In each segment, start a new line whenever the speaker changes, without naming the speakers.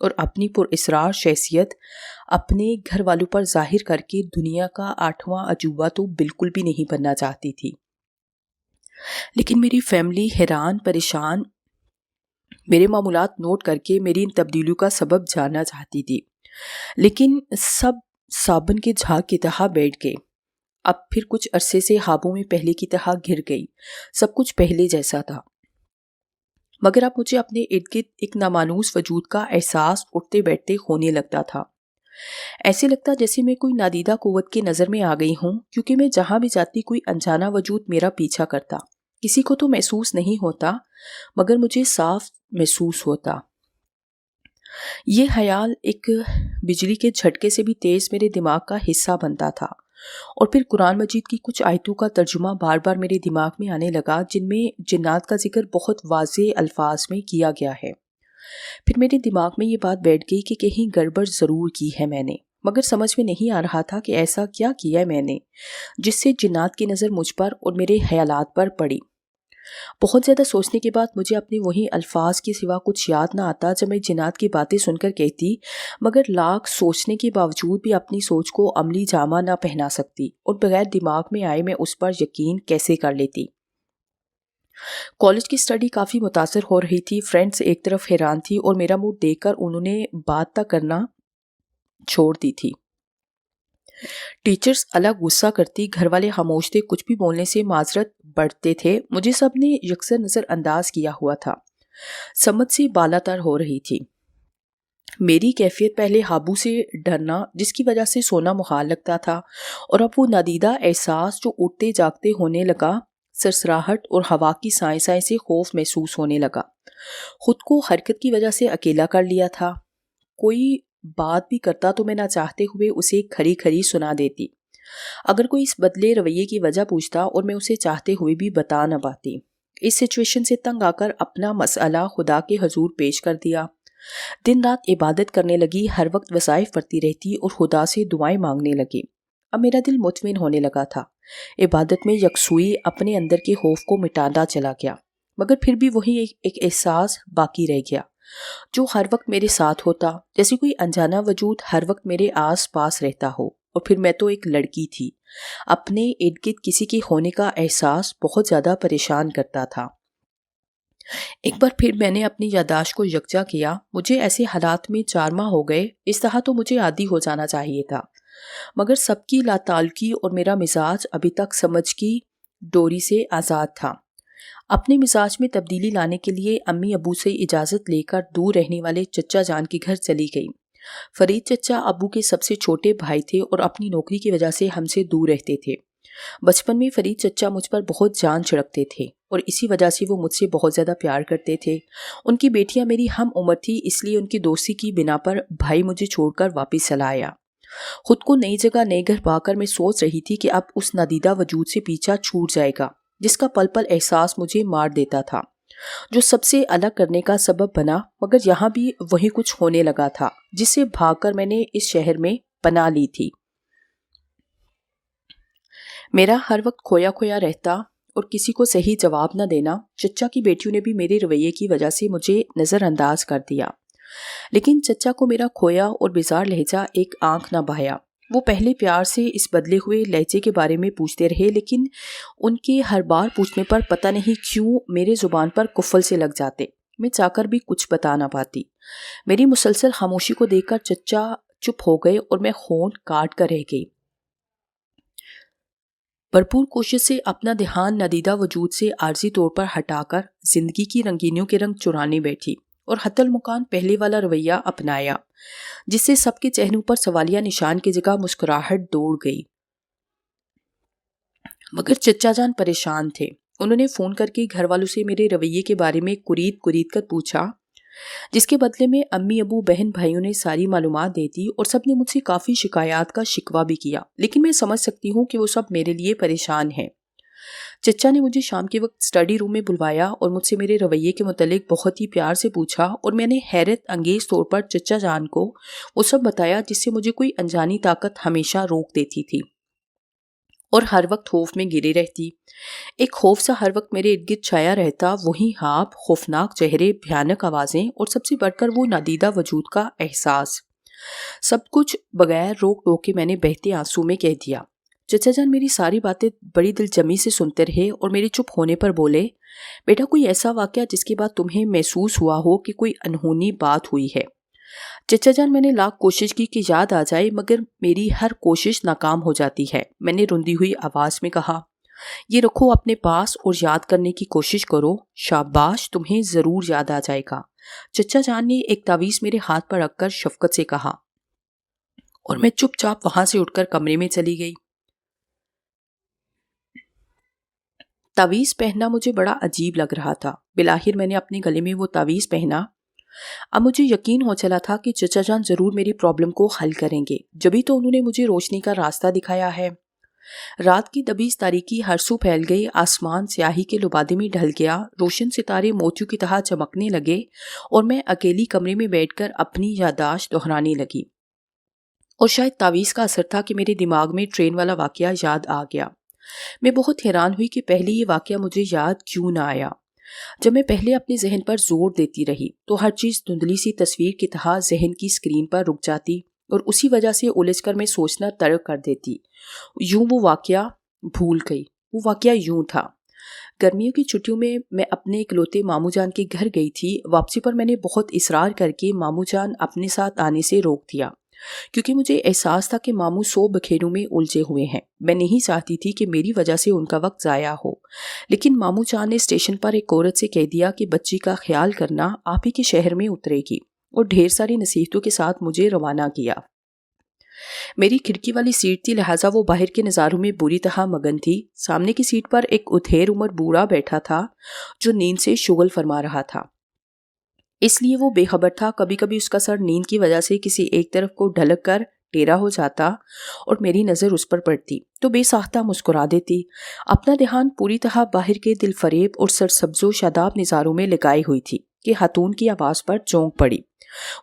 اور اپنی پراسرار شخصیت اپنے گھر والوں پر ظاہر کر کے دنیا کا 8واں عجوبہ تو بالکل بھی نہیں بننا چاہتی تھی۔ لیکن میری فیملی حیران پریشان میرے معمولات نوٹ کر کے میری ان تبدیلیوں کا سبب جاننا چاہتی تھی، لیکن سب صابن کے جھاگ کی طرح بیٹھ گئے۔ اب پھر کچھ عرصے سے خوابوں میں پہلے کی طرح گر گئی، سب کچھ پہلے جیسا تھا، مگر اب مجھے اپنے ارد گرد ایک نامانوس وجود کا احساس اٹھتے بیٹھتے ہونے لگتا تھا۔ ایسے لگتا جیسے میں کوئی نادیدہ قوت کے نظر میں آ گئی ہوں، کیونکہ میں جہاں بھی جاتی کوئی انجانا وجود میرا پیچھا کرتا۔ کسی کو تو محسوس نہیں ہوتا، مگر مجھے صاف محسوس ہوتا۔ یہ خیال ایک بجلی کے جھٹکے سے بھی تیز میرے دماغ کا حصہ بنتا تھا، اور پھر قرآن مجید کی کچھ آیتوں کا ترجمہ بار بار میرے دماغ میں آنے لگا، جن میں جنات کا ذکر بہت واضح الفاظ میں کیا گیا ہے۔ پھر میرے دماغ میں یہ بات بیٹھ گئی کہ کہیں گڑبڑ ضرور کی ہے میں نے، مگر سمجھ میں نہیں آ رہا تھا کہ ایسا کیا کیا ہے میں نے جس سے جنات کی نظر مجھ پر اور میرے خیالات پر پڑی۔ بہت زیادہ سوچنے کے بعد مجھے اپنے وہی الفاظ کے سوا کچھ یاد نہ آتا جب میں جنات کی باتیں سن کر کہتی، مگر لاکھ سوچنے کے باوجود بھی اپنی سوچ کو عملی جامہ نہ پہنا سکتی، اور بغیر دماغ میں آئے میں اس پر یقین کیسے کر لیتی۔ کالج کی سٹڈی کافی متاثر ہو رہی تھی، فرینڈز ایک طرف حیران تھی اور میرا موڈ دیکھ کر انہوں نے بات تک کرنا چھوڑ دی تھی۔ ٹیچرز الگ غصہ کرتی، گھر والے خاموش تھے، کچھ بھی بولنے سے معذرت بڑھتے تھے، مجھے سب نے یکسر نظر انداز کیا ہوا تھا، سمجھ سے بالا تر ہو رہی تھی۔ میری کیفیت پہلے قابو سے ڈرنا جس کی وجہ سے سونا محال لگتا تھا، اور اب وہ نادیدہ احساس جو اٹھتے جاگتے ہونے لگا، سرسراہٹ اور ہوا کی سائیں سائیں سے خوف محسوس ہونے لگا۔ خود کو حرکت کی وجہ سے اکیلا کر لیا تھا، کوئی بات بھی کرتا تو میں نہ چاہتے ہوئے اسے کھری کھری سنا دیتی، اگر کوئی اس بدلے رویے کی وجہ پوچھتا اور میں اسے چاہتے ہوئے بھی بتا نہ پاتی۔ اس سچویشن سے تنگ آ کر اپنا مسئلہ خدا کے حضور پیش کر دیا، دن رات عبادت کرنے لگی، ہر وقت وظائف پڑھتی رہتی اور خدا سے دعائیں مانگنے لگی۔ اب میرا دل مطمئن ہونے لگا تھا، عبادت میں یکسوئی اپنے اندر کے خوف کو مٹاتا چلا گیا، مگر پھر بھی وہی ایک احساس باقی رہ گیا جو ہر وقت میرے ساتھ ہوتا، جیسے کوئی انجانا وجود ہر وقت میرے آس پاس رہتا ہو۔ اور پھر میں تو ایک لڑکی تھی، اپنے ارد گرد کسی کے ہونے کا احساس بہت زیادہ پریشان کرتا تھا۔ ایک بار پھر میں نے اپنی یادداشت کو یکجا کیا، مجھے ایسے حالات میں 4 ماہ ہو گئے، اس طرح تو مجھے عادی ہو جانا چاہیے تھا، مگر سب کی لاتعلقی اور میرا مزاج ابھی تک سمجھ کی ڈوری سے آزاد تھا۔ اپنے مزاج میں تبدیلی لانے کے لیے امی ابو سے اجازت لے کر دور رہنے والے چچا جان کے گھر چلی گئی۔ فرید چچا ابو کے سب سے چھوٹے بھائی تھے اور اپنی نوکری کی وجہ سے ہم سے دور رہتے تھے۔ بچپن میں فرید چچا مجھ پر بہت جان چھڑکتے تھے اور اسی وجہ سے وہ مجھ سے بہت زیادہ پیار کرتے تھے۔ ان کی بیٹیاں میری ہم عمر تھی، اس لیے ان کی دوستی کی بنا پر بھائی مجھے چھوڑ کر واپس چلا آیا۔ خود کو نئی جگہ نئے گھر پا کر میں سوچ رہی تھی کہ اب اس نادیدہ وجود سے پیچھا چھوٹ جائے گا جس کا پل پل احساس مجھے مار دیتا تھا، جو سب سے الگ کرنے کا سبب بنا، مگر یہاں بھی وہی کچھ ہونے لگا تھا جس سے بھاگ کر میں نے اس شہر میں پناہ لی تھی۔ میرا ہر وقت کھویا کھویا رہتا اور کسی کو صحیح جواب نہ دینا، چچا کی بیٹیوں نے بھی میرے رویے کی وجہ سے مجھے نظر انداز کر دیا، لیکن چچا کو میرا کھویا اور بیزار لہجہ ایک آنکھ نہ بھایا۔ وہ پہلے پیار سے اس بدلے ہوئے لہجے کے بارے میں پوچھتے رہے، لیکن ان کے ہر بار پوچھنے پر پتہ نہیں کیوں میرے زبان پر کفل سے لگ جاتے، میں چاہ کر بھی کچھ بتا نہ پاتی۔ میری مسلسل خاموشی کو دیکھ کر چچا چپ ہو گئے اور میں ہونٹ کاٹ کر رہ گئی۔ بھرپور کوشش سے اپنا دھیان نادیدہ وجود سے عارضی طور پر ہٹا کر زندگی کی رنگینیوں کے رنگ چرانے بیٹھی اور حتی المکان پہلے والا رویہ اپنایا، جس سے سب کے چہروں پر سوالیہ نشان کی جگہ مسکراہٹ دوڑ گئی۔ مگر چچا جان پریشان تھے، انہوں نے فون کر کے گھر والوں سے میرے رویے کے بارے میں کرید کرید کر پوچھا، جس کے بدلے میں امی ابو بہن بھائیوں نے ساری معلومات دے دی اور سب نے مجھ سے کافی شکایات کا شکوہ بھی کیا، لیکن میں سمجھ سکتی ہوں کہ وہ سب میرے لیے پریشان ہیں۔ چچا نے مجھے شام کے وقت اسٹڈی روم میں بلوایا اور مجھ سے میرے رویے کے متعلق بہت ہی پیار سے پوچھا، اور میں نے حیرت انگیز طور پر چچا جان کو وہ سب بتایا جس سے مجھے کوئی انجانی طاقت ہمیشہ روک دیتی تھی، اور ہر وقت خوف میں گری رہتی۔ ایک خوف سا ہر وقت میرے ارد گرد چھایا رہتا، وہی ہانپ، خوفناک چہرے، بھیانک آوازیں اور سب سے بڑھ کر وہ نادیدہ وجود کا احساس۔ سب کچھ بغیر روک ٹوک کے میں نے بہتے آنسو میں کہہ دیا۔ چچا جان میری ساری باتیں بڑی دل جمی سے سنتے رہے اور میرے چپ ہونے پر بولے، بیٹا کوئی ایسا واقعہ جس کے بعد تمہیں محسوس ہوا ہو کہ کوئی انہونی بات ہوئی ہے؟ چچا جان میں نے لاکھ کوشش کی کہ یاد آ جائے، مگر میری ہر کوشش ناکام ہو جاتی ہے۔ میں نے روندی ہوئی آواز میں کہا، یہ رکھو اپنے پاس اور یاد کرنے کی کوشش کرو، شاباش تمہیں ضرور یاد آ جائے گا۔ چچا جان نے ایک تعویذ میرے ہاتھ پر رکھ کر شفقت سے کہا، اور میں چپ چاپ وہاں سے اٹھ کر کمرے میں چلی گئی۔ تعویذ پہننا مجھے بڑا عجیب لگ رہا تھا۔ بالآخر میں نے اپنے گلے میں وہ تعویذ پہنا۔ اب مجھے یقین ہو چلا تھا کہ چچا جان ضرور میری پرابلم کو حل کریں گے، جبھی تو انہوں نے مجھے روشنی کا راستہ دکھایا ہے۔ رات کی دبیز تاریکی ہر سو پھیل گئی، آسمان سیاہی کے لبادے میں ڈھل گیا، روشن ستارے موتیوں کی طرح چمکنے لگے اور میں اکیلی کمرے میں بیٹھ کر اپنی یادداشت دہرانے لگی۔ اور شاید تعویذ کا اثر تھا کہ میرے دماغ میں ٹرین والا واقعہ یاد آ گیا۔ میں بہت حیران ہوئی کہ پہلے یہ واقعہ مجھے یاد کیوں نہ آیا۔ جب میں پہلے اپنے ذہن پر زور دیتی رہی تو ہر چیز دھندلی سی تصویر کی طرح ذہن کی اسکرین پر رک جاتی اور اسی وجہ سے الجھ کر میں سوچنا ترک کر دیتی۔ یوں وہ واقعہ بھول گئی۔ وہ واقعہ یوں تھا، گرمیوں کی چھٹیوں میں میں اپنے اکلوتے ماموں جان کے گھر گئی تھی۔ واپسی پر میں نے بہت اصرار کر کے ماموں جان اپنے ساتھ آنے سے روک دیا، کیونکہ مجھے احساس تھا کہ ماموں 100 بکھیروں میں الجھے ہوئے ہیں۔ میں نہیں چاہتی تھی کہ میری وجہ سے ان کا وقت ضائع ہو، لیکن ماموں جان نے اسٹیشن پر ایک عورت سے کہہ دیا کہ بچی کا خیال کرنا، آپ ہی کے شہر میں اترے گی، اور ڈھیر ساری نصیحتوں کے ساتھ مجھے روانہ کیا۔ میری کھڑکی والی سیٹ تھی، لہٰذا وہ باہر کے نظاروں میں بری طرح مگن تھی۔ سامنے کی سیٹ پر ایک ادھیر عمر بوڑھا بیٹھا تھا جو نیند سے شغل فرما رہا تھا، اس لیے وہ بے خبر تھا۔ کبھی کبھی اس کا سر نیند کی وجہ سے کسی ایک طرف کو ڈھلک کر ٹیڑھا ہو جاتا اور میری نظر اس پر پڑتی تو بے ساختہ مسکرا دیتی۔ اپنا دھیان پوری طرح باہر کے دل فریب اور سرسبز و شاداب نظاروں میں لگائی ہوئی تھی کہ خاتون کی آواز پر چونک پڑی۔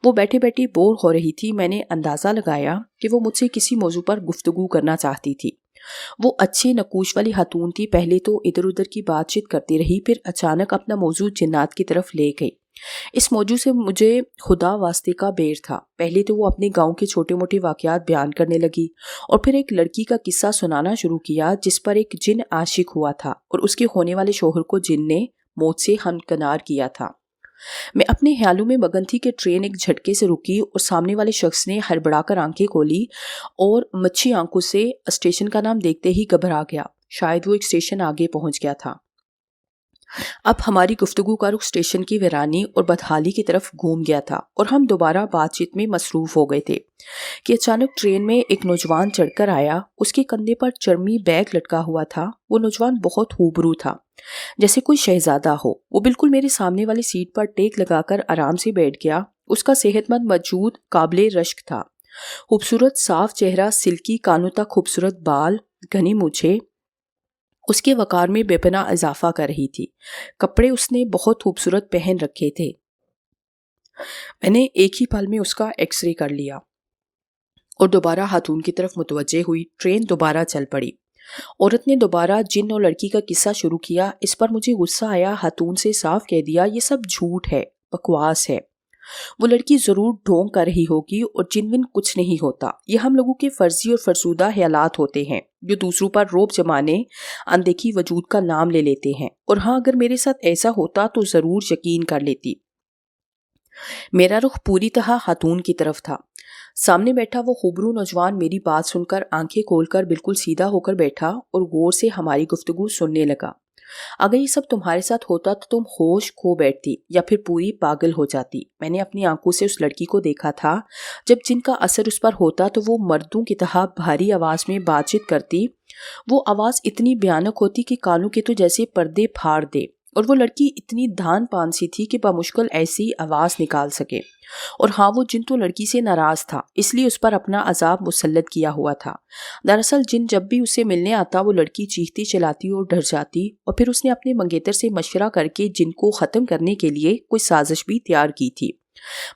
وہ بیٹھے بیٹھے بور ہو رہی تھی۔ میں نے اندازہ لگایا کہ وہ مجھ سے کسی موضوع پر گفتگو کرنا چاہتی تھی۔ وہ اچھے نقوش والی خاتون تھی۔ پہلے تو ادھر ادھر کی بات چیت کرتی رہی، پھر اچانک اپنا موضوع جنات کی طرف لے گئی۔ اس موضوع سے مجھے خدا واسطے کا بیر تھا۔ پہلے تو وہ اپنے گاؤں کے چھوٹے موٹے واقعات بیان کرنے لگی اور پھر ایک لڑکی کا قصہ سنانا شروع کیا جس پر ایک جن عاشق ہوا تھا اور اس کے ہونے والے شوہر کو جن نے موت سے ہمکنار کیا تھا۔ میں اپنے خیالوں میں مگن تھی کہ ٹرین ایک جھٹکے سے رکی اور سامنے والے شخص نے ہڑبڑا کر آنکھیں کھولی اور مچھی آنکھوں سے اسٹیشن کا نام دیکھتے ہی گھبرا گیا۔ شاید وہ ایک اسٹیشن آگے پہنچ گیا تھا۔ اب ہماری گفتگو کا رخ اسٹیشن کی ویرانی اور بدحالی کی طرف گھوم گیا تھا اور ہم دوبارہ بات چیت میں مصروف ہو گئے تھے کہ اچانک ٹرین میں ایک نوجوان چڑھ کر آیا۔ اس کے کندھے پر چرمی بیگ لٹکا ہوا تھا۔ وہ نوجوان بہت خوبرو تھا، جیسے کوئی شہزادہ ہو۔ وہ بالکل میرے سامنے والی سیٹ پر ٹیک لگا کر آرام سے بیٹھ گیا۔ اس کا صحت مند وجود قابل رشک تھا۔ خوبصورت صاف چہرہ، سلکی کانوں تک خوبصورت بال، گھنی مونچھیں اس کے وقار میں بے پناہ اضافہ کر رہی تھی۔ کپڑے اس نے بہت خوبصورت پہن رکھے تھے۔ میں نے ایک ہی پل میں اس کا ایکس رے کر لیا اور دوبارہ خاتون کی طرف متوجہ ہوئی۔ ٹرین دوبارہ چل پڑی۔ عورت نے دوبارہ جن اور لڑکی کا قصہ شروع کیا۔ اس پر مجھے غصہ آیا۔ خاتون سے صاف کہہ دیا، یہ سب جھوٹ ہے، بکواس ہے۔ وہ لڑکی ضرور ڈھونگ کر رہی ہوگی اور جن ون کچھ نہیں ہوتا۔ یہ ہم لوگوں کے فرضی اور فرسودہ خیالات ہوتے ہیں جو دوسروں پر رعب جمانے اندیکھی وجود کا نام لے لیتے ہیں، اور ہاں اگر میرے ساتھ ایسا ہوتا تو ضرور یقین کر لیتی۔ میرا رخ پوری طرح خاتون کی طرف تھا۔ سامنے بیٹھا وہ خوبرو نوجوان میری بات سن کر آنکھیں کھول کر بالکل سیدھا ہو کر بیٹھا اور غور سے ہماری گفتگو سننے لگا۔ اگر یہ سب تمہارے ساتھ ہوتا تو تم ہوش کھو بیٹھتی یا پھر پوری پاگل ہو جاتی۔ میں نے اپنی آنکھوں سے اس لڑکی کو دیکھا تھا۔ جب جن کا اثر اس پر ہوتا تو وہ مردوں کی طرح بھاری آواز میں بات چیت کرتی۔ وہ آواز اتنی بھیانک ہوتی کہ کانوں کے تو جیسے پردے پھاڑ دے، اور وہ لڑکی اتنی دھان پان سی تھی کہ بمشکل ایسی آواز نکال سکے۔ اور ہاں وہ جن تو لڑکی سے ناراض تھا، اس لیے اس پر اپنا عذاب مسلط کیا ہوا تھا۔ دراصل جن جب بھی اسے ملنے آتا وہ لڑکی چیختی چلاتی اور ڈر جاتی، اور پھر اس نے اپنے منگیتر سے مشورہ کر کے جن کو ختم کرنے کے لیے کوئی سازش بھی تیار کی تھی،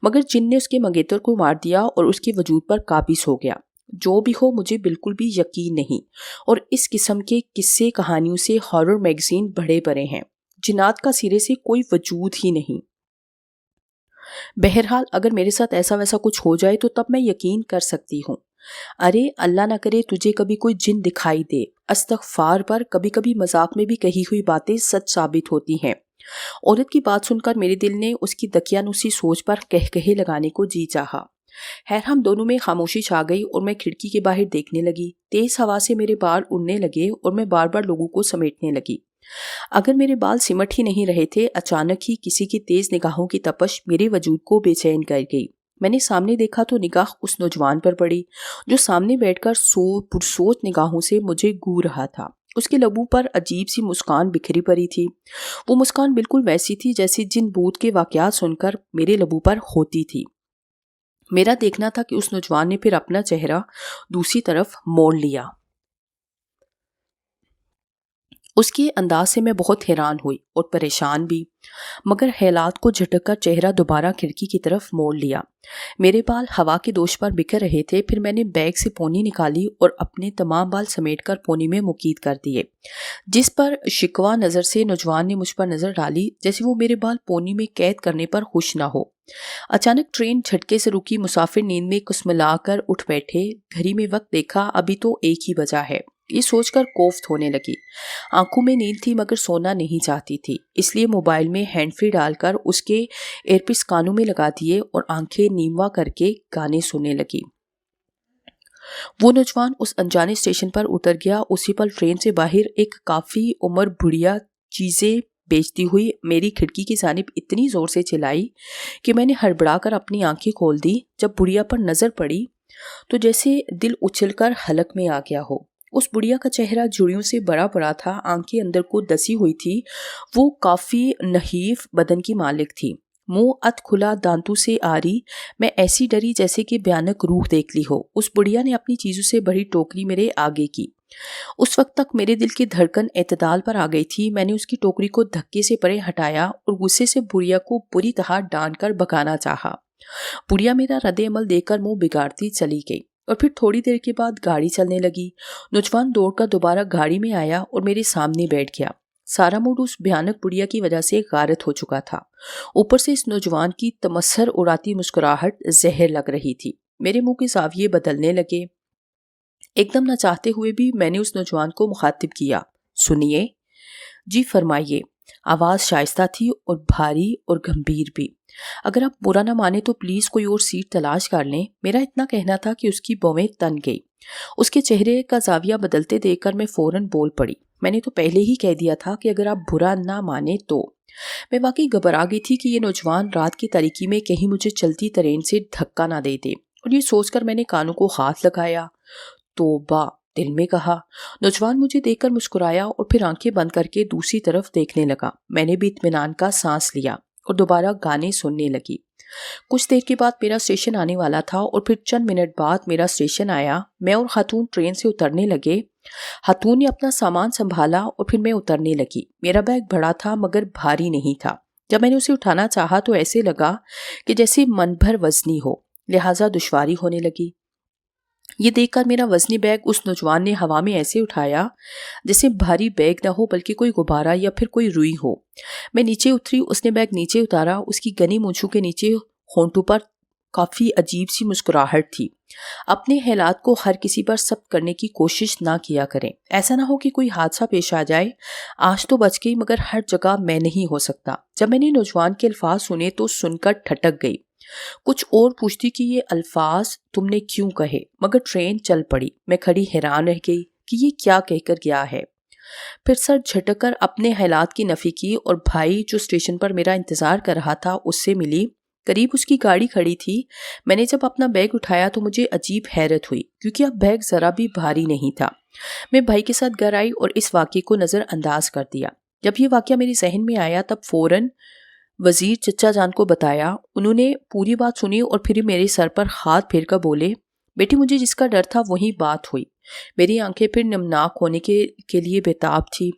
مگر جن نے اس کے منگیتر کو مار دیا اور اس کے وجود پر قابض ہو گیا۔ جو بھی ہو مجھے بالکل بھی یقین نہیں، اور اس قسم کے قصے کہانیوں سے ہارر میگزین بڑے پڑے ہیں، جنات کا سرے سے کوئی وجود ہی نہیں۔ بہرحال اگر میرے ساتھ ایسا ویسا کچھ ہو جائے تو تب میں یقین کر سکتی ہوں۔ ارے اللہ نہ کرے تجھے کبھی کوئی جن دکھائی دے، استغفار، پر کبھی کبھی مذاق میں بھی کہی ہوئی باتیں سچ ثابت ہوتی ہیں۔ عورت کی بات سن کر میرے دل نے اس کی دقیانوسی سوچ پر کہے لگانے کو جی چاہا۔ خیر ہم دونوں میں خاموشی چھا گئی اور میں کھڑکی کے باہر دیکھنے لگی۔ تیز ہوا سے میرے بال اڑنے لگے اور میں بار بار لوگوں کو سمیٹنے لگی۔ اگر میرے بال سمٹ ہی نہیں رہے تھے، اچانک ہی کسی کی تیز نگاہوں کی تپش میرے وجود کو بے چین کر گئی۔ میں نے سامنے دیکھا تو نگاہ اس نوجوان پر پڑی جو سامنے بیٹھ کر پرسوچ نگاہوں سے مجھے گھور رہا تھا۔ اس کے لبوں پر عجیب سی مسکان بکھری پڑی تھی۔ وہ مسکان بالکل ویسی تھی جیسے جن بھوت کے واقعات سن کر میرے لبوں پر ہوتی تھی۔ میرا دیکھنا تھا کہ اس نوجوان نے پھر اپنا چہرہ دوسری طرف موڑ لیا۔ اس کے انداز سے میں بہت حیران ہوئی اور پریشان بھی، مگر حالات کو جھٹک کر چہرہ دوبارہ کھڑکی کی طرف موڑ لیا۔ میرے بال ہوا کے دوش پر بکھر رہے تھے۔ پھر میں نے بیگ سے پونی نکالی اور اپنے تمام بال سمیٹ کر پونی میں مقید کر دیے، جس پر شکوہ نظر سے نوجوان نے مجھ پر نظر ڈالی جیسے وہ میرے بال پونی میں قید کرنے پر خوش نہ ہو۔ اچانک ٹرین جھٹکے سے رکی، مسافر نیند میں کسملا کر اٹھ بیٹھے۔ گھڑی میں وقت دیکھا، ابھی تو 1 ہی بجا ہے۔ یہ سوچ کر کوفت ہونے لگی۔ آنکھوں میں نیند تھی مگر سونا نہیں چاہتی تھی، اس لیے موبائل میں ہینڈ فری ڈال کر اس کے ایئر پیس کانوں میں لگا دیے اور آنکھیں نیموا کر کے گانے سننے لگی۔ وہ نوجوان اس انجانے اسٹیشن پر اتر گیا۔ اسی پل ٹرین سے باہر ایک کافی عمر بڑھیا چیزیں بیچتی ہوئی میری کھڑکی کی جانب اتنی زور سے چلائی کہ میں نے ہڑبڑا کر اپنی آنکھیں کھول دی۔ جب بڑھیا پر نظر پڑی تو جیسے دل اچھل کر حلق میں آ گیا ہو۔ اس بڑھیا کا چہرہ جھریوں سے بڑا بڑا تھا، آنکھیں اندر کو دسی ہوئی تھی۔ وہ کافی نحیف بدن کی مالک تھی، منہ ات کھلا، دانتوں سے آری۔ میں ایسی ڈری جیسے کہ بھیانک روح دیکھ لی ہو۔ اس بڑھیا نے اپنی چیزوں سے بڑی ٹوکری میرے آگے کی۔ اس وقت تک میرے دل کی دھڑکن اعتدال پر آ گئی تھی۔ میں نے اس کی ٹوکری کو دھکے سے پرے ہٹایا اور غصے سے بڑھیا کو بری طرح ڈانٹ کر بھگانا چاہا۔ بڑھیا میرا رد عمل دیکھ کر منہ بگاڑتی چلی گئی اور پھر تھوڑی دیر کے بعد گاڑی چلنے لگی۔ نوجوان دوڑ کر دوبارہ گاڑی میں آیا اور میرے سامنے بیٹھ گیا۔ سارا موڈ اس بھیانک بڑھیا کی وجہ سے غارت ہو چکا تھا۔ اوپر سے اس نوجوان کی تمسخر اڑاتی مسکراہٹ زہر لگ رہی تھی۔ میرے منہ کے زاویے بدلنے لگے۔ ایک دم نہ چاہتے ہوئے بھی میں نے اس نوجوان کو مخاطب کیا، سنیے۔ جی فرمائیے۔ آواز شائستہ تھی اور بھاری اور گمبھیر بھی۔ اگر آپ برا نہ مانے تو پلیز کوئی اور سیٹ تلاش کر لیں۔ میرا اتنا کہنا تھا کہ اس کی بویں تن گئی۔ اس کے چہرے کا زاویہ بدلتے دیکھ کر میں فوراً بول پڑی، میں نے تو پہلے ہی کہہ دیا تھا کہ اگر آپ برا نہ مانے تو۔ میں واقعی گھبرا گئی تھی کہ یہ نوجوان رات کی تاریکی میں کہیں مجھے چلتی ٹرین سے دھکا نہ دے دے، اور یہ سوچ کر میں نے کانوں کو ہاتھ لگایا۔ توبہ، دل میں کہا۔ نوجوان مجھے دیکھ کر مسکرایا اور پھر آنکھیں بند کر کے دوسری طرف دیکھنے لگا۔ میں نے بھی اطمینان کا سانس لیا اور دوبارہ گانے سننے لگی۔ کچھ دیر کے بعد میرا اسٹیشن آنے والا تھا اور پھر چند منٹ بعد میرا اسٹیشن آیا۔ میں اور خاتون ٹرین سے اترنے لگے۔ خاتون نے اپنا سامان سنبھالا اور پھر میں اترنے لگی۔ میرا بیگ بڑا تھا مگر بھاری نہیں تھا۔ جب میں نے اسے اٹھانا چاہا تو ایسے لگا کہ جیسے من بھر وزنی ہو، لہٰذا دشواری ہونے لگی۔ یہ دیکھ کر میرا وزنی بیگ اس نوجوان نے ہوا میں ایسے اٹھایا جیسے بھاری بیگ نہ ہو بلکہ کوئی غبارہ یا پھر کوئی روئی ہو۔ میں نیچے اتری، اس نے بیگ نیچے اتارا۔ اس کی گھنی مونچھوں کے نیچے ہونٹوں پر کافی عجیب سی مسکراہٹ تھی۔ اپنے حالات کو ہر کسی پر ثبت کرنے کی کوشش نہ کیا کریں، ایسا نہ ہو کہ کوئی حادثہ پیش آ جائے۔ آج تو بچ گئی مگر ہر جگہ میں نہیں ہو سکتا۔ جب میں نے نوجوان کے الفاظ سنے تو سن کر ٹھٹک گئی۔ کچھ اور پوچھتی کہ یہ الفاظ تم نے کیوں کہے، مگر ٹرین چل پڑی۔ میں کھڑی حیران رہ گئی کہ یہ کیا کہہ کر گیا ہے۔ پھر سر جھٹک کر اپنے حالات کی نفی کی اور بھائی جو اسٹیشن پر میرا انتظار کر رہا تھا اس سے ملی۔ قریب اس کی گاڑی کھڑی تھی۔ میں نے جب اپنا بیگ اٹھایا تو مجھے عجیب حیرت ہوئی کیونکہ اب بیگ ذرا بھی بھاری نہیں تھا۔ میں بھائی کے ساتھ گھر آئی اور اس واقعے کو نظر انداز کر دیا۔ جب یہ واقعہ میرے ذہن میں آیا تب فوراً وزیر چچا جان کو بتایا۔ انہوں نے پوری بات سنی اور پھر میرے سر پر ہاتھ پھیر کر بولے، بیٹی مجھے جس کا ڈر تھا وہی بات ہوئی۔ میری آنکھیں پھر نمناک ہونے کے لیے بےتاب تھی۔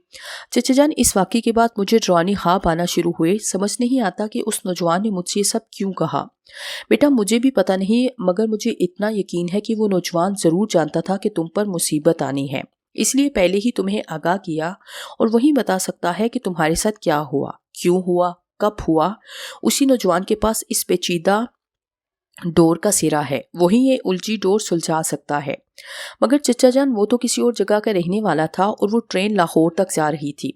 چچا جان، اس واقعے کے بعد مجھے ڈرانے خواب آنا شروع ہوئے۔ سمجھ نہیں آتا کہ اس نوجوان نے مجھ سے یہ سب کیوں کہا۔ بیٹا مجھے بھی پتہ نہیں، مگر مجھے اتنا یقین ہے کہ وہ نوجوان ضرور جانتا تھا کہ تم پر مصیبت آنی ہے، اس لیے پہلے ہی تمہیں آگاہ کیا، اور وہی بتا سکتا ہے کہ تمہارے ساتھ کیا ہوا، کیوں ہوا، کب ہوا۔ اسی نوجوان کے پاس اس پیچیدہ ڈور کا سرا ہے، وہی یہ الجھی ڈور سلجھا سکتا ہے۔ مگر چچا جان، وہ تو کسی اور جگہ کا رہنے والا تھا، اور وہ ٹرین لاہور تک جا رہی تھی۔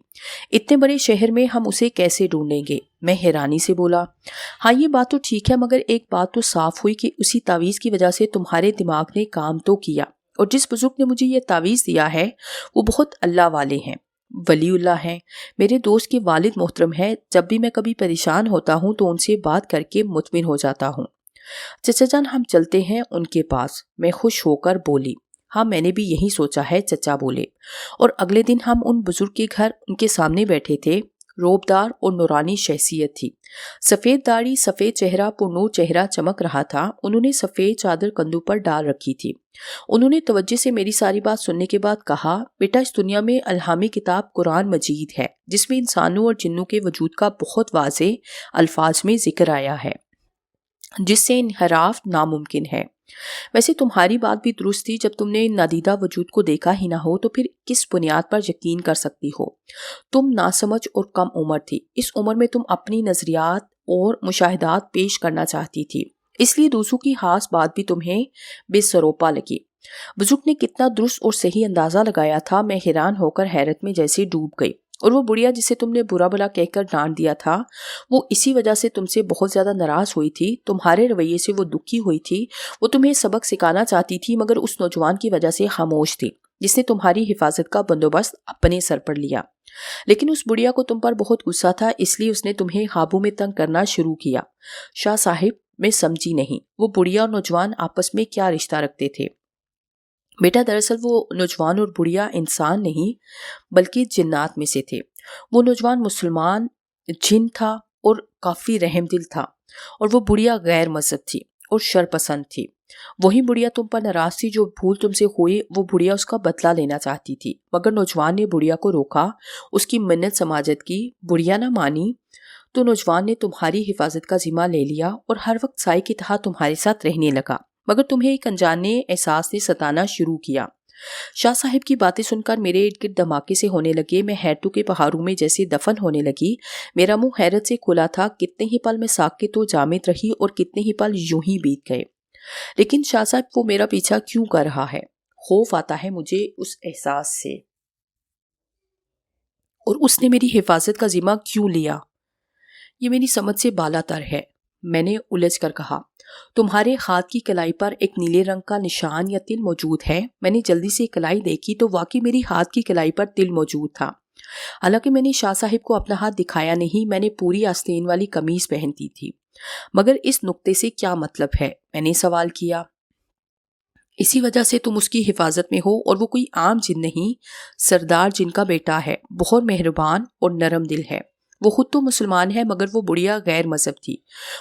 اتنے بڑے شہر میں ہم اسے کیسے ڈھونڈیں گے؟ میں حیرانی سے بولا۔ ہاں یہ بات تو ٹھیک ہے، مگر ایک بات تو صاف ہوئی کہ اسی تعویذ کی وجہ سے تمہارے دماغ نے کام تو کیا، اور جس بزرگ نے مجھے یہ تعویذ دیا ہے وہ بہت اللہ والے ہیں، ولی اللہ ہیں، میرے دوست کے والد محترم ہیں۔ جب بھی میں کبھی پریشان ہوتا ہوں تو ان سے بات کر کے مطمئن ہو جاتا ہوں۔ چچا جان، ہم چلتے ہیں ان کے پاس، میں خوش ہو کر بولی۔ ہاں میں نے بھی یہی سوچا ہے، چچا بولے۔ اور اگلے دن ہم ان بزرگ کے گھر ان کے سامنے بیٹھے تھے۔ روبدار اور نورانی شخصیت تھی، سفید داڑھی، سفید چہرہ، پرنور چہرہ چمک رہا تھا۔ انہوں نے سفید چادر کندھوں پر ڈال رکھی تھی۔ انہوں نے توجہ سے میری ساری بات سننے کے بعد کہا، بیٹا اس دنیا میں الہامی کتاب قرآن مجید ہے، جس میں انسانوں اور جنوں کے وجود کا بہت واضح الفاظ میں ذکر آیا ہے، جس سے انحراف ناممکن ہے۔ ویسے تمہاری بات بھی درست تھی، جب تم نے نادیدہ وجود کو دیکھا ہی نہ ہو تو پھر کس بنیاد پر یقین کر سکتی ہو؟ تم ناسمجھ اور کم عمر تھی، اس عمر میں تم اپنی نظریات اور مشاہدات پیش کرنا چاہتی تھی، اس لیے دوسروں کی خاص بات بھی تمہیں بے سروپا لگی۔ بزرگ نے کتنا درست اور صحیح اندازہ لگایا تھا، میں حیران ہو کر حیرت میں جیسے ڈوب گئی۔ اور وہ بڑھیا جسے تم نے برا بلا کہہ کر ڈانٹ دیا تھا، وہ اسی وجہ سے تم سے بہت زیادہ ناراض ہوئی تھی، تمہارے رویے سے وہ دکھی ہوئی تھی، وہ تمہیں سبق سکھانا چاہتی تھی، مگر اس نوجوان کی وجہ سے خاموش تھی جس نے تمہاری حفاظت کا بندوبست اپنے سر پر لیا۔ لیکن اس بڑھیا کو تم پر بہت غصہ تھا، اس لیے اس نے تمہیں خوابوں میں تنگ کرنا شروع کیا۔ شاہ صاحب، میں سمجھی نہیں، وہ بڑھیا اور نوجوان آپس میں کیا رشتہ رکھتے تھے؟ بیٹا دراصل وہ نوجوان اور بڑھیا انسان نہیں بلکہ جنات میں سے تھے۔ وہ نوجوان مسلمان جن تھا اور کافی رحم دل تھا، اور وہ بڑھیا غیر مذہب تھی اور شر پسند تھی۔ وہی بڑھیا تم پر ناراض تھی، جو بھول تم سے ہوئی وہ بڑھیا اس کا بدلہ لینا چاہتی تھی، مگر نوجوان نے بڑھیا کو روکا، اس کی منت سماجت کی، بڑھیا نہ مانی تو نوجوان نے تمہاری حفاظت کا ذمہ لے لیا اور ہر وقت سائے کی طرح تمہارے ساتھ رہنے لگا، مگر تمہیں ایک انجانے احساس نے ستانا شروع کیا۔ شاہ صاحب کی باتیں سن کر میرے ارد گرد دھماکے سے ہونے لگے، میں حیرتوں کے پہاڑوں میں جیسے دفن ہونے لگی۔ میرا منہ حیرت سے کھلا تھا، کتنے ہی پل میں ساکت و جامد رہی اور کتنے ہی پل یوں ہی بیت گئے۔ لیکن شاہ صاحب وہ میرا پیچھا کیوں کر رہا ہے؟ خوف آتا ہے مجھے اس احساس سے، اور اس نے میری حفاظت کا ذمہ کیوں لیا؟ یہ میری سمجھ سے بالا تر ہے، میں نے الجھ کر کہا۔ تمہارے ہاتھ کی کلائی پر ایک نیلے رنگ کا نشان یا تل موجود ہے۔ میں نے جلدی سے کلائی دیکھی تو واقعی میری ہاتھ کی کلائی پر تل موجود تھا، حالانکہ میں نے شاہ صاحب کو اپنا ہاتھ دکھایا نہیں، میں نے پوری آستین والی قمیض پہنتی تھی۔ مگر اس نقطے سے کیا مطلب ہے؟ میں نے سوال کیا۔ اسی وجہ سے تم اس کی حفاظت میں ہو، اور وہ کوئی عام جن نہیں، سردار جن کا بیٹا ہے، بہت مہربان اور نرم دل ہے۔ وہ خود تو مسلمان ہے، مگر وہ بڑھیا غیر مذہب تھی۔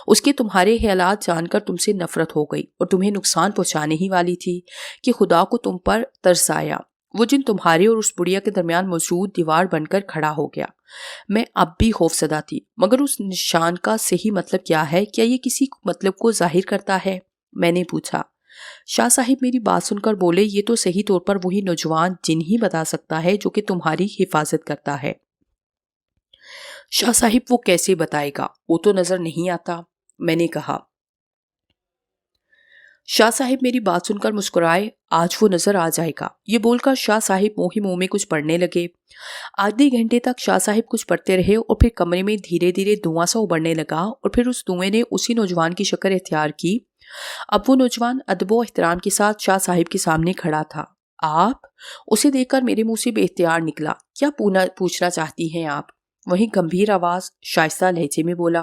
اس کے تمہارے خیالات جان کر تم سے نفرت ہو گئی اور تمہیں نقصان پہنچانے ہی والی تھی کہ خدا کو تم پر ترس آیا۔ وہ جن تمہارے اور اس بڑھیا کے درمیان موجود دیوار بن کر کھڑا ہو گیا۔ میں اب بھی خوفزدہ تھی، مگر اس نشان کا صحیح مطلب کیا ہے؟ کیا یہ کسی مطلب کو ظاہر کرتا ہے؟ میں نے پوچھا۔ شاہ صاحب میری بات سن کر بولے، یہ تو صحیح طور پر وہی نوجوان جن ہی بتا سکتا ہے جو کہ تمہاری حفاظت کرتا ہے۔ شاہ صاحب وہ کیسے بتائے گا؟ وہ تو نظر نہیں آتا، میں نے کہا۔ شاہ صاحب میری بات سن کر مسکرائے، آج وہ نظر آ جائے گا۔ یہ بول کر شاہ صاحب منہ ہی منہ میں کچھ پڑھنے لگے۔ آدھے گھنٹے تک شاہ صاحب کچھ پڑھتے رہے اور پھر کمرے میں دھیرے دھیرے دھواں سا ابھرنے لگا، اور پھر اس دھوئیں نے اسی نوجوان کی شکل اختیار کی۔ اب وہ نوجوان ادب و احترام کے ساتھ شاہ صاحب کے سامنے کھڑا تھا۔ آپ؟ اسے دیکھ کر میرے منہ سے بے اختیار نکلا، کیا پوچھنا چاہتی ہیں آپ؟ وہیں گمبھیر آواز شائستہ لہجے میں بولا،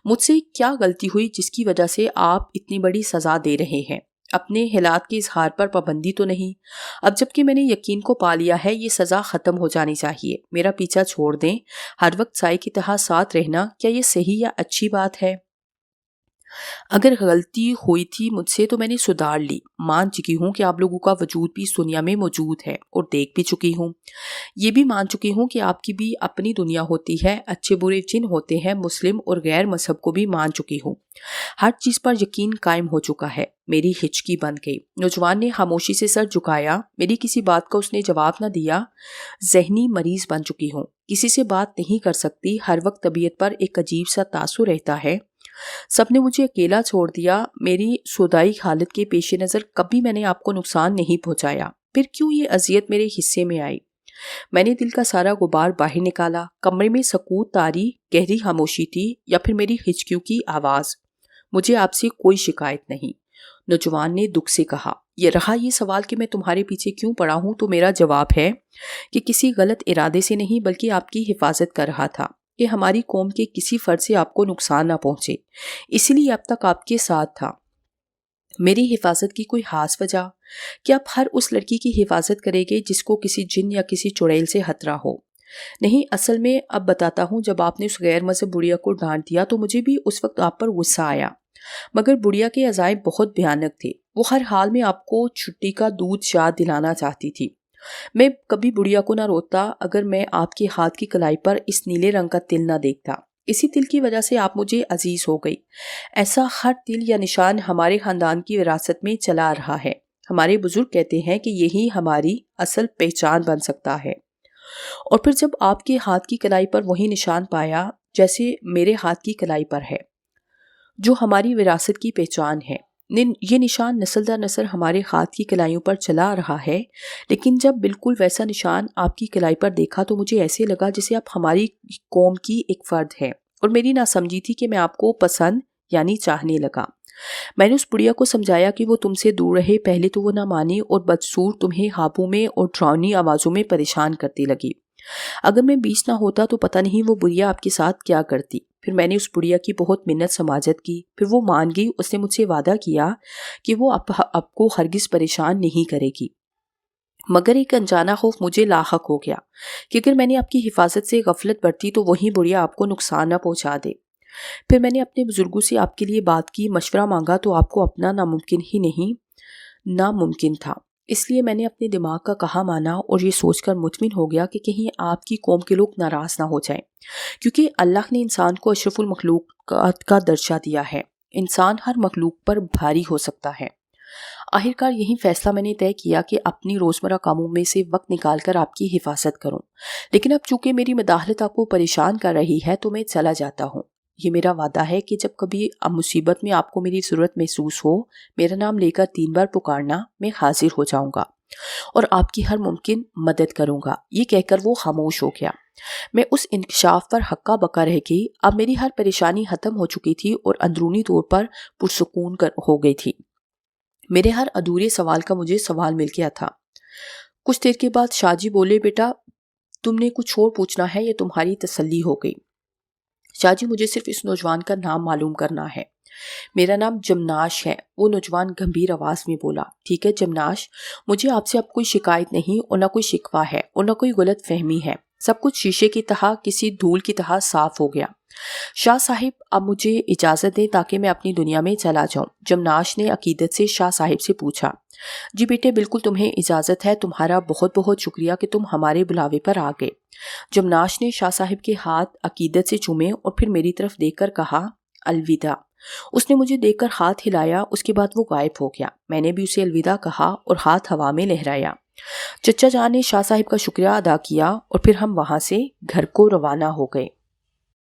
مجھ سے کیا غلطی ہوئی جس کی وجہ سے آپ اتنی بڑی سزا دے رہے ہیں؟ اپنے حالات کے اظہار پر پابندی تو نہیں؟ اب جب کہ میں نے یقین کو پا لیا ہے، یہ سزا ختم ہو جانی چاہیے، میرا پیچھا چھوڑ دیں، ہر وقت سائے کی طرح ساتھ رہنا، کیا یہ صحیح یا اچھی بات ہے؟ اگر غلطی ہوئی تھی مجھ سے تو میں نے سدھار لی. مان چکی ہوں کہ آپ لوگوں کا وجود بھی اس دنیا میں موجود ہے اور دیکھ بھی چکی ہوں. یہ بھی مان چکی ہوں کہ آپ کی بھی اپنی دنیا ہوتی ہے، اچھے برے جن ہوتے ہیں، مسلم اور غیر مذہب کو بھی مان چکی ہوں. ہر چیز پر یقین قائم ہو چکا ہے. میری ہچکی بن گئی. نوجوان نے خاموشی سے سر جھکایا. میری کسی بات کا اس نے جواب نہ دیا. ذہنی مریض بن چکی ہوں، کسی سے بات نہیں کر سکتی. ہر وقت طبیعت پر ایک عجیب سا تاثر رہتا ہے. سب نے مجھے اکیلا چھوڑ دیا. میری سودائی حالت کے پیش نظر کبھی میں نے آپ کو نقصان نہیں پہنچایا، پھر کیوں یہ اذیت میرے حصے میں آئی؟ میں نے دل کا سارا غبار باہر نکالا. کمرے میں سکوت طاری، گہری خاموشی تھی، یا پھر میری ہچکیوں کی آواز. مجھے آپ سے کوئی شکایت نہیں. نوجوان نے دکھ سے کہا. یہ سوال کہ میں تمہارے پیچھے کیوں پڑا ہوں تو میرا جواب ہے کہ کسی غلط ارادے سے نہیں بلکہ آپ کی حفاظت کر رہا تھا کہ ہماری قوم کے کسی فرد سے آپ کو نقصان نہ پہنچے، اسی لیے اب تک آپ کے ساتھ تھا. میری حفاظت کی کوئی خاص وجہ؟ کہ آپ ہر اس لڑکی کی حفاظت کریں گے جس کو کسی جن یا کسی چڑیل سے خطرہ ہو؟ نہیں، اصل میں اب بتاتا ہوں. جب آپ نے اس غیر مذہب بڑھیا کو ڈانٹ دیا تو مجھے بھی اس وقت آپ پر غصہ آیا، مگر بڑھیا کے عزائم بہت بھیانک تھے. وہ ہر حال میں آپ کو چھٹی کا دودھ یاد دلانا چاہتی تھی. میں کبھی بڑھیا کو نہ روتا اگر میں آپ کے ہاتھ کی کلائی پر اس نیلے رنگ کا تل نہ دیکھتا. اسی تل کی وجہ سے آپ مجھے عزیز ہو گئی. ایسا ہر تل یا نشان ہمارے خاندان کی وراثت میں چلا آ رہا ہے. ہمارے بزرگ کہتے ہیں کہ یہی ہماری اصل پہچان بن سکتا ہے. اور پھر جب آپ کے ہاتھ کی کلائی پر وہی نشان پایا جیسے میرے ہاتھ کی کلائی پر ہے، جو ہماری وراثت کی پہچان ہے. یہ نشان نسل در نسل ہمارے ہاتھ کی کلائیوں پر چلا آ رہا ہے. لیکن جب بالکل ویسا نشان آپ کی کلائی پر دیکھا تو مجھے ایسے لگا جیسے آپ ہماری قوم کی ایک فرد ہے، اور میری ناسمجھی تھی کہ میں آپ کو پسند یعنی چاہنے لگا. میں نے اس بڑھیا کو سمجھایا کہ وہ تم سے دور رہے. پہلے تو وہ نہ مانی اور بدسور تمہیں خوابوں میں اور ڈراؤنی آوازوں میں پریشان کرتی لگی. اگر میں بیچ نہ ہوتا تو پتہ نہیں وہ بڑھیا آپ کے ساتھ کیا کرتی. پھر میں نے اس بڑھیا کی بہت منت سماجت کی. پھر وہ مان گئی. اس نے مجھ سے وعدہ کیا کہ وہ آپ کو ہرگز پریشان نہیں کرے گی. مگر ایک انجانا خوف مجھے لاحق ہو گیا کہ اگر میں نے آپ کی حفاظت سے غفلت برتی تو وہی بڑھیا آپ کو نقصان نہ پہنچا دے. پھر میں نے اپنے بزرگوں سے آپ کے لیے بات کی، مشورہ مانگا تو آپ کو اپنا ناممکن ہی نہیں ناممکن تھا. اس لیے میں نے اپنے دماغ کا کہا مانا اور یہ سوچ کر مطمئن ہو گیا کہ کہیں آپ کی قوم کے لوگ ناراض نہ ہو جائیں، کیونکہ اللہ نے انسان کو اشرف المخلوقات کا درجہ دیا ہے. انسان ہر مخلوق پر بھاری ہو سکتا ہے. آخرکار یہی فیصلہ میں نے طے کیا کہ اپنی روزمرہ کاموں میں سے وقت نکال کر آپ کی حفاظت کروں. لیکن اب چونکہ میری مداخلت آپ کو پریشان کر رہی ہے تو میں چلا جاتا ہوں. یہ میرا وعدہ ہے کہ جب کبھی مصیبت میں آپ کو میری ضرورت محسوس ہو، میرا نام لے کر 3 بار پکارنا، میں حاضر ہو جاؤں گا اور آپ کی ہر ممکن مدد کروں گا. یہ کہہ کر وہ خاموش ہو گیا. میں اس انکشاف پر ہکا بکا رہ گئی. اب میری ہر پریشانی ختم ہو چکی تھی اور اندرونی طور پر پرسکون ہو گئی تھی. میرے ہر ادھورے سوال کا مجھے سوال مل گیا تھا. کچھ دیر کے بعد شاہ جی بولے، بیٹا تم نے کچھ اور پوچھنا ہے؟ یہ تمہاری تسلی ہو گئی. شاہ جی مجھے صرف اس نوجوان کا نام معلوم کرنا ہے. میرا نام جمناش ہے. وہ نوجوان گمبھیر آواز میں بولا. ٹھیک ہے جمناش، مجھے آپ سے اب کوئی شکایت نہیں اور نہ کوئی شکوہ ہے اور نہ کوئی غلط فہمی ہے. سب کچھ شیشے کی طرح، کسی دھول کی طرح صاف ہو گیا. شاہ صاحب اب مجھے اجازت دیں تاکہ میں اپنی دنیا میں چلا جاؤں. جمناش نے عقیدت سے شاہ صاحب سے پوچھا. جی بیٹے بالکل تمہیں اجازت ہے. تمہارا بہت بہت شکریہ کہ تم ہمارے بلاوے پر آ گئے. جمناش نے شاہ صاحب کے ہاتھ عقیدت سے چومے اور پھر میری طرف دیکھ کر کہا الوداع. اس نے مجھے دیکھ کر ہاتھ ہلایا. اس کے بعد وہ غائب ہو گیا. میں نے بھی اسے الوداع کہا اور ہاتھ ہوا میں لہرایا. چچا جان نے شاہ صاحب کا شکریہ ادا کیا اور پھر ہم وہاں سے گھر کو روانہ ہو گئے.